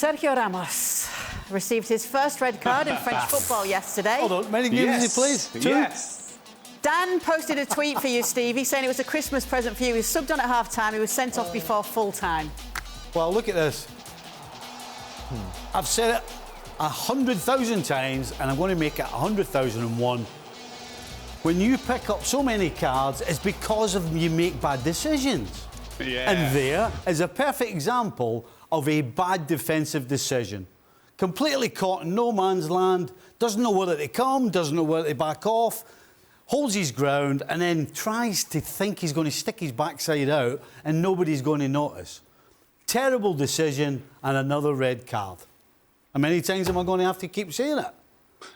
Sergio Ramos received his first red card in French football yesterday. Hold on, many games has he played? 2? Yes. Dan posted a tweet for you, Stevie, saying it was a Christmas present for you. He was subbed on at half-time. He was sent off before full-time. Well, look at this. I've said it 100,000 times, and I'm going to make it 100,001. When you pick up so many cards, it's because of you make bad decisions. Yeah. And there is a perfect example of a bad defensive decision. Completely caught in no man's land, doesn't know whether to come, doesn't know whether to back off, holds his ground, and then tries to think he's going to stick his backside out and nobody's going to notice. Terrible decision and another red card. How many times am I going to have to keep saying it?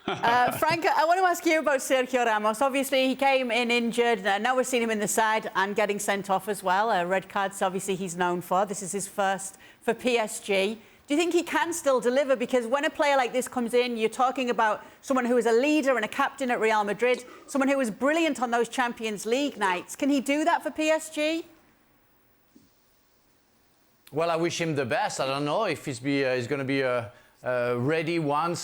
Frank, I want to ask you about Sergio Ramos. Obviously, he came in injured. Now we're seeing him in the side and getting sent off as well. Red cards, obviously, he's known for. This is his first for PSG. Do you think he can still deliver? Because when a player like this comes in, you're talking about someone who is a leader and a captain at Real Madrid, someone who was brilliant on those Champions League nights. Can he do that for PSG? Well, I wish him the best. I don't know if he's going to be ready one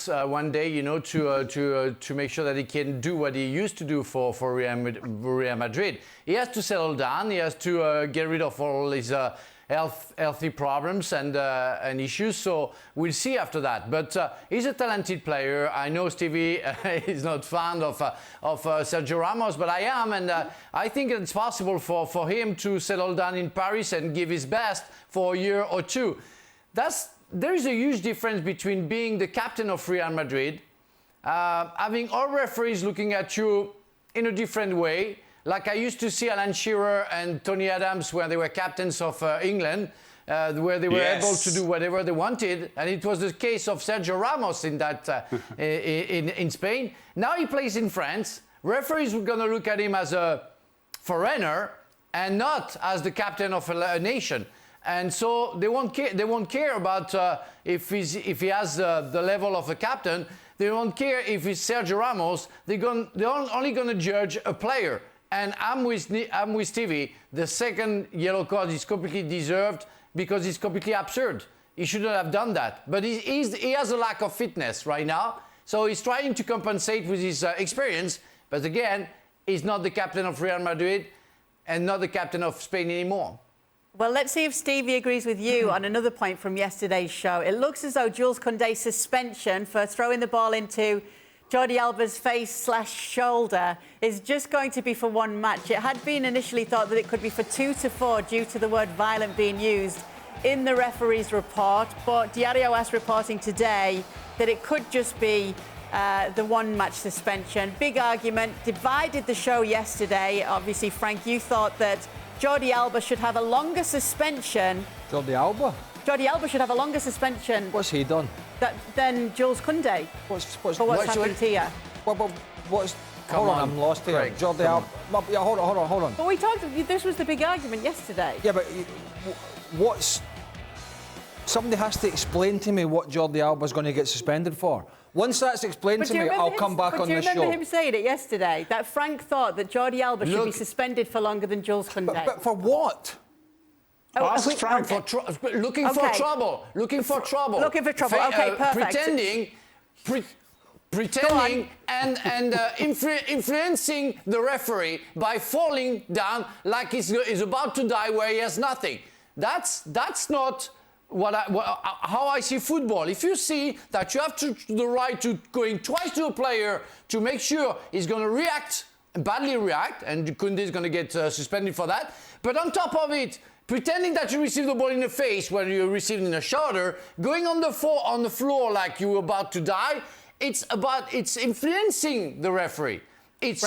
day, you know, to make sure that he can do what he used to do for Real Madrid. He has to settle down. He has to get rid of all his healthy problems and issues. So we'll see after that. But he's a talented player. I know Stevie is not fond of Sergio Ramos, but I am, and I think it's possible for him to settle down in Paris and give his best for a year or two. There is a huge difference between being the captain of Real Madrid, having all referees looking at you in a different way, like I used to see Alan Shearer and Tony Adams when they were captains of England, where they were able to do whatever they wanted, and it was the case of Sergio Ramos in that in Spain. Now he plays in France. Referees are going to look at him as a foreigner and not as the captain of a nation. And so they won't care about if he has the level of a captain. They won't care if it's Sergio Ramos. They're only going to judge a player. And I'm with Stevie. The second yellow card is completely deserved because it's completely absurd. He shouldn't have done that. But he has a lack of fitness right now. So he's trying to compensate with his experience. But again, he's not the captain of Real Madrid and not the captain of Spain anymore. Well, let's see if Stevie agrees with you on another point from yesterday's show. It looks as though Jules Kounde's suspension for throwing the ball into Jordi Alba's face/shoulder is just going to be for one match. It had been initially thought that it could be for 2 to 4 due to the word violent being used in the referee's report. But Diario AS reporting today that it could just be the one-match suspension. Big argument, divided the show yesterday. Obviously, Frank, you thought that Jordi Alba should have a longer suspension. Jordi Alba? Jordi Alba should have a longer suspension. What's he done? Than Jules Kounde. What's happened here? Hold on, I'm lost here. Craig, Jordi Alba. Yeah, hold on. But we talked. This was the big argument yesterday. Yeah, but somebody has to explain to me what Jordi Alba's going to get suspended for. Once that's explained to me, I'll come back on the show. Do you remember him saying it yesterday? That Frank thought that Jordi Alba should be suspended for longer than Jules Kounde. But for what? Ask Frank for looking for trouble. Looking for trouble. Looking for trouble. Okay, perfect. Pretending and influencing the referee by falling down like he's about to die where he has nothing. That's not how I see football. If you see that you have the right to going twice to a player to make sure he's going to badly react, and Kounde is going to get suspended for that. But on top of it, pretending that you receive the ball in the face when you receive it in the shoulder, going on the floor like you were about to die, it's influencing the referee. It's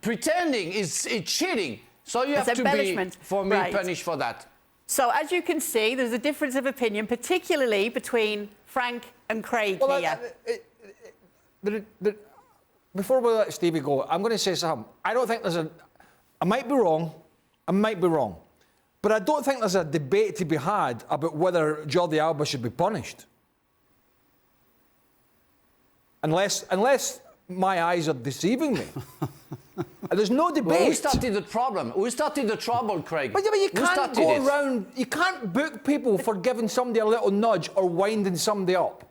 pretending, it's cheating. So you have to be, for me, punished for that. So, as you can see, there's a difference of opinion, particularly between Frank and Craig here. Before we let Stevie go, I'm going to say something. I don't think I might be wrong, but I don't think there's a debate to be had about whether Jordi Alba should be punished. Unless my eyes are deceiving me. There's no debate. Well, who started the problem? Who started the trouble, Craig? But you Who can't started go it? around. You can't book people for giving somebody a little nudge or winding somebody up.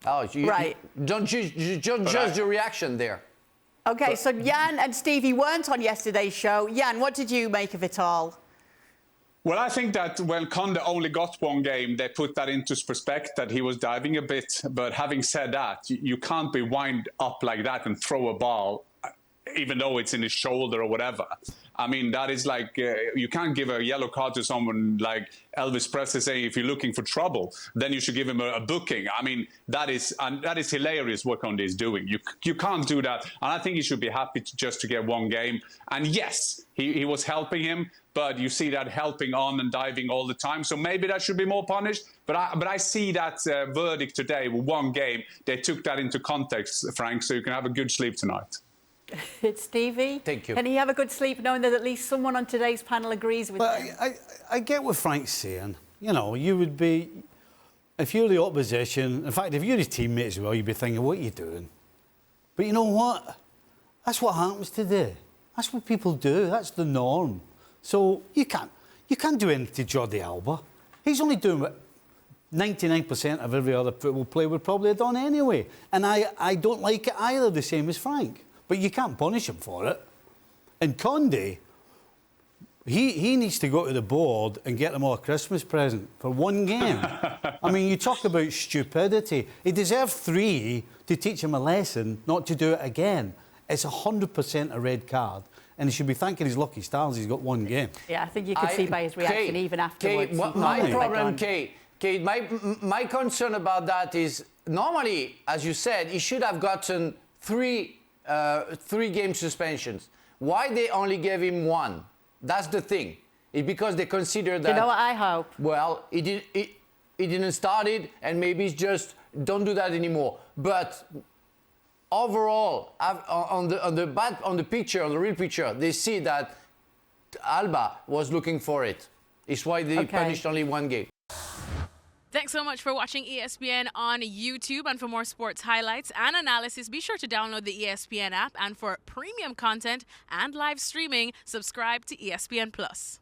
Oh, Right. Don't judge the reaction there. OK, so Jan and Stevie weren't on yesterday's show. Jan, what did you make of it all? Well, I think that when Kounde only got one game, they put that into perspective, that he was diving a bit. But having said that, you can't be wind up like that and throw a ball, even though it's in his shoulder or whatever. I mean, that is like, you can't give a yellow card to someone like Elvis Presley saying, if you're looking for trouble, then you should give him a booking. I mean, that is hilarious what Kounde is doing. You can't do that. And I think he should be happy just to get one game. And yes, he was helping him, but you see that helping on and diving all the time. So maybe that should be more punished. But I see that verdict today with one game. They took that into context, Frank, so you can have a good sleep tonight. It's Stevie. Thank you. Can he have a good sleep knowing that at least someone on today's panel agrees with him? I get what Frank's saying. You know, you would be, if you're the opposition, in fact, if you're his teammate as well, you'd be thinking, what are you doing? But you know what? That's what happens today. That's what people do. That's the norm. So you can't do anything to Jordi Alba. He's only doing what 99% of every other football player would probably have done anyway. And I don't like it either, the same as Frank. But you can't punish him for it. And Kounde, he needs to go to the board and get them all a Christmas present for one game. I mean, you talk about stupidity. He deserved 3 to teach him a lesson, not to do it again. It's 100% a red card. And he should be thanking his lucky stars he's got one game. Yeah, I think you could see by his reaction even afterwards. Kate, my concern about that is, normally, as you said, he should have gotten 3 game suspensions. Why they only gave him 1? That's the thing. It's because they consider that. You know what I hope? Well, he didn't start it, and maybe it's just don't do that anymore. But overall, on the picture, on the real picture, they see that Alba was looking for it. It's why they punished only 1 game. Thanks so much for watching ESPN on YouTube. And for more sports highlights and analysis, be sure to download the ESPN app. And for premium content and live streaming, subscribe to ESPN Plus.